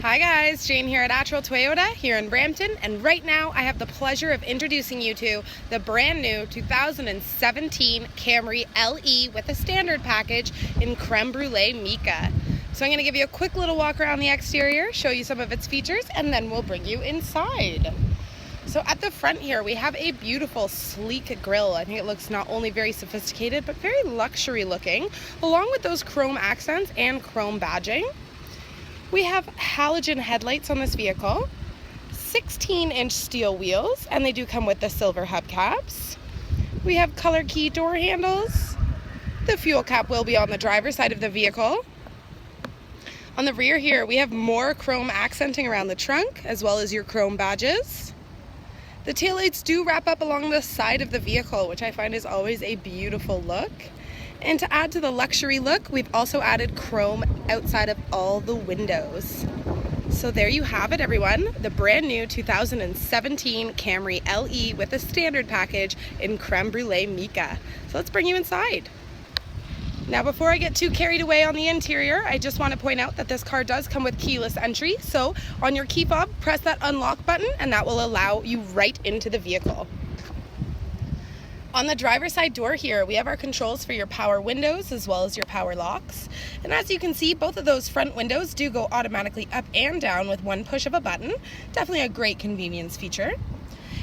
Hi guys, Jane here at Attrell Toyota here in Brampton, and right now I have the pleasure of introducing you to the brand new 2017 Camry LE with a standard package in creme brulee mica. So I'm going to give you a quick little walk around the exterior, show you some of its features, and then we'll bring you inside. So at the front here we have a beautiful sleek grille. I think it looks not only very sophisticated but very luxury looking, along with those chrome accents and chrome badging. We have halogen headlights on this vehicle, 16-inch steel wheels, and they do come with the silver hubcaps. We have color key door handles. The fuel cap will be on the driver's side of the vehicle. On the rear here, we have more chrome accenting around the trunk, as well as your chrome badges. The taillights do wrap up along the side of the vehicle, which I find is always a beautiful look. And to add to the luxury look, we've also added chrome outside of all the windows. So there you have it, everyone. The brand new 2017 Camry LE with a standard package in creme brulee mica. So let's bring you inside. Now before I get too carried away on the interior, I just want to point out that this car does come with keyless entry. So on your key fob, press that unlock button and that will allow you right into the vehicle. On the driver's side door here, we have our controls for your power windows as well as your power locks. And as you can see, both of those front windows do go automatically up and down with one push of a button. Definitely a great convenience feature.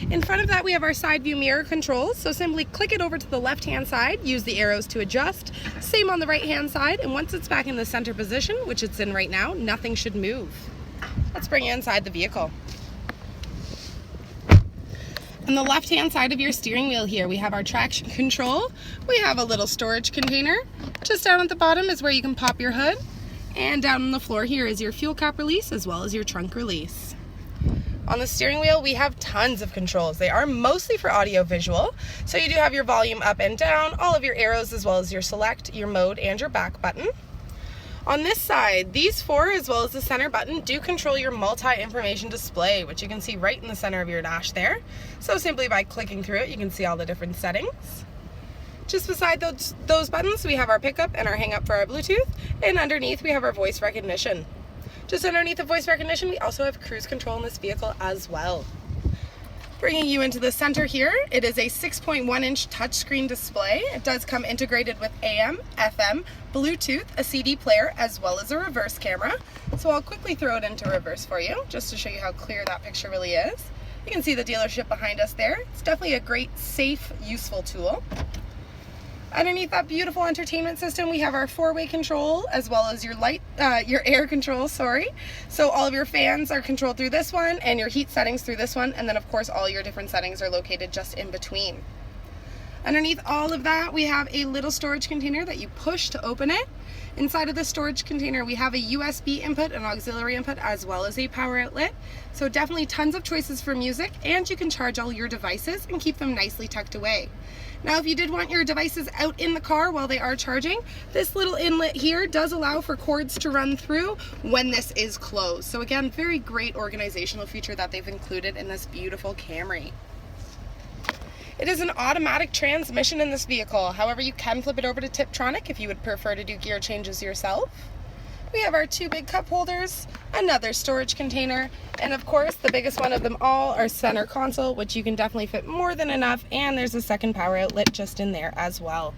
In front of that, we have our side view mirror controls. So simply click it over to the left-hand side, use the arrows to adjust. Same on the right-hand side, and once it's back in the center position, which it's in right now, nothing should move. Let's bring you inside the vehicle. On the left-hand side of your steering wheel here, we have our traction control. We have a little storage container. Just down at the bottom is where you can pop your hood. And down on the floor here is your fuel cap release as well as your trunk release. On the steering wheel, we have tons of controls. They are mostly for audio-visual. So you do have your volume up and down, all of your arrows as well as your select, your mode, and your back button. On this side, these four as well as the center button do control your multi-information display, which you can see right in the center of your dash there. So simply by clicking through it, you can see all the different settings. Just beside those buttons, we have our pickup and our hang up for our Bluetooth, and underneath we have our voice recognition. Just underneath the voice recognition, we also have cruise control in this vehicle as well. Bringing you into the center here, it is a 6.1-inch touchscreen display. It does come integrated with AM, FM, Bluetooth, a CD player, as well as a reverse camera. So I'll quickly throw it into reverse for you, just to show you how clear that picture really is. You can see the dealership behind us there. It's definitely a great, safe, useful tool. Underneath that beautiful entertainment system, we have our four-way control as well as your air control, sorry. So all of your fans are controlled through this one and your heat settings through this one. And then of course, all your different settings are located just in between. Underneath all of that, we have a little storage container that you push to open it. Inside of the storage container, we have a USB input, an auxiliary input, as well as a power outlet. So definitely tons of choices for music, and you can charge all your devices and keep them nicely tucked away. Now, if you did want your devices out in the car while they are charging, this little inlet here does allow for cords to run through when this is closed. So again, very great organizational feature that they've included in this beautiful Camry. It is an automatic transmission in this vehicle. However, you can flip it over to Tiptronic if you would prefer to do gear changes yourself. We have our two big cup holders, another storage container, and of course the biggest one of them all, our center console, which you can definitely fit more than enough, and there's a second power outlet just in there as well.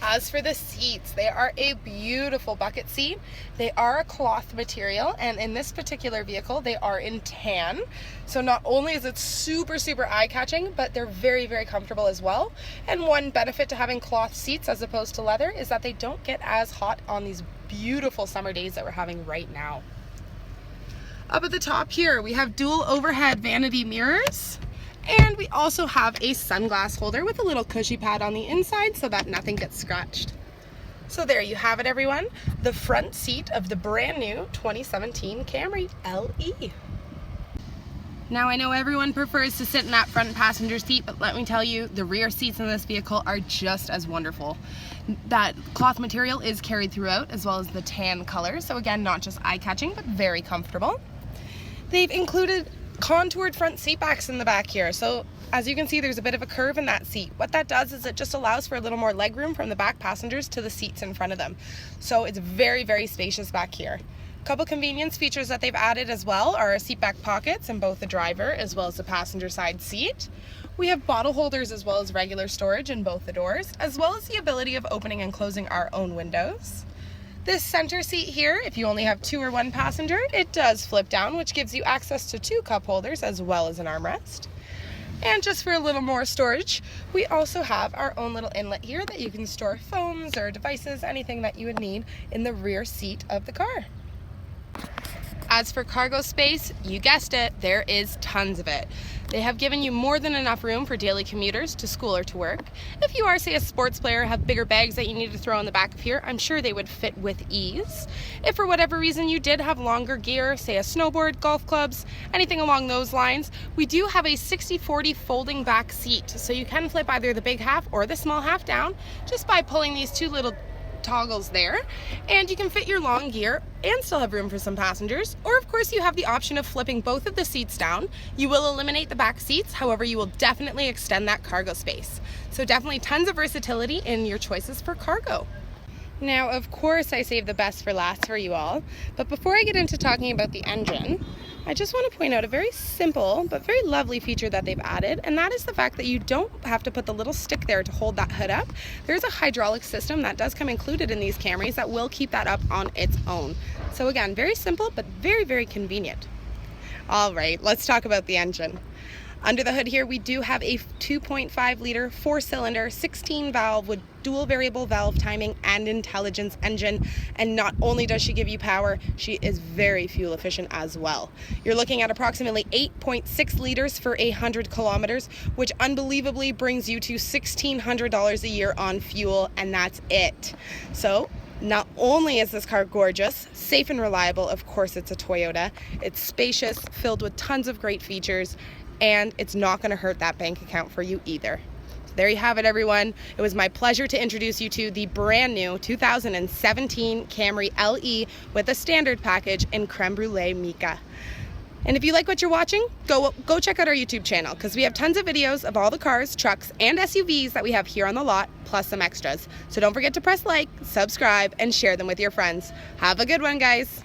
As for the seats, they are a beautiful bucket seat. They are a cloth material, and in this particular vehicle, they are in tan. So not only is it super, super eye-catching, but they're very, very comfortable as well. And one benefit to having cloth seats as opposed to leather is that they don't get as hot on these beautiful summer days that we're having right now. Up at the top here, we have dual overhead vanity mirrors. And we also have a sunglass holder with a little cushy pad on the inside so that nothing gets scratched. So there you have it, everyone. The front seat of the brand new 2017 Camry LE. Now I know everyone prefers to sit in that front passenger seat, but let me tell you, the rear seats in this vehicle are just as wonderful. That cloth material is carried throughout, as well as the tan color. So again, not just eye-catching, but very comfortable. They've included contoured front seat backs in the back here. So as you can see, there's a bit of a curve in that seat. What that does is it just allows for a little more leg room from the back passengers to the seats in front of them. So it's very, very spacious back here. A couple convenience features that they've added as well are seat back pockets in both the driver as well as the passenger side seat. We have bottle holders as well as regular storage in both the doors, as well as the ability of opening and closing our own windows. This center seat here, if you only have 2 or 1 passenger, it does flip down, which gives you access to 2 cup holders as well as an armrest. And just for a little more storage, we also have our own little inlet here that you can store phones or devices, anything that you would need in the rear seat of the car. As for cargo space, you guessed it, there is tons of it. They have given you more than enough room for daily commuters to school or to work. If you are, say, a sports player, have bigger bags that you need to throw in the back of here, I'm sure they would fit with ease. If for whatever reason you did have longer gear, say a snowboard, golf clubs, anything along those lines, we do have a 60/40 folding back seat. So you can flip either the big half or the small half down just by pulling these 2 little toggles there, and you can fit your long gear and still have room for some passengers. Or of course you have the option of flipping both of the seats down. You will eliminate the back seats, however you will definitely extend that cargo space. So definitely tons of versatility in your choices for cargo. Now of course I saved the best for last for you all, but before I get into talking about the engine, I just want to point out a very simple but very lovely feature that they've added, and that is the fact that you don't have to put the little stick there to hold that hood up. There's a hydraulic system that does come included in these Camrys that will keep that up on its own. So again, very simple but very, very convenient. All right, let's talk about the engine. Under the hood here, we do have a 2.5 liter 4-cylinder 16 valve with dual variable valve timing and intelligence engine. And not only does she give you power, she is very fuel efficient as well. You're looking at approximately 8.6 liters for 100 kilometers, which unbelievably brings you to $1,600 a year on fuel, and that's it. So not only is this car gorgeous, safe and reliable, of course it's a Toyota, it's spacious, filled with tons of great features, and it's not going to hurt that bank account for you either. So there you have it, everyone. It was my pleasure to introduce you to the brand new 2017 Camry LE with a standard package in Creme Brulee Mica. And if you like what you're watching, go check out our YouTube channel, because we have tons of videos of all the cars, trucks, and SUVs that we have here on the lot, plus some extras. So don't forget to press like, subscribe, and share them with your friends. Have a good one, guys.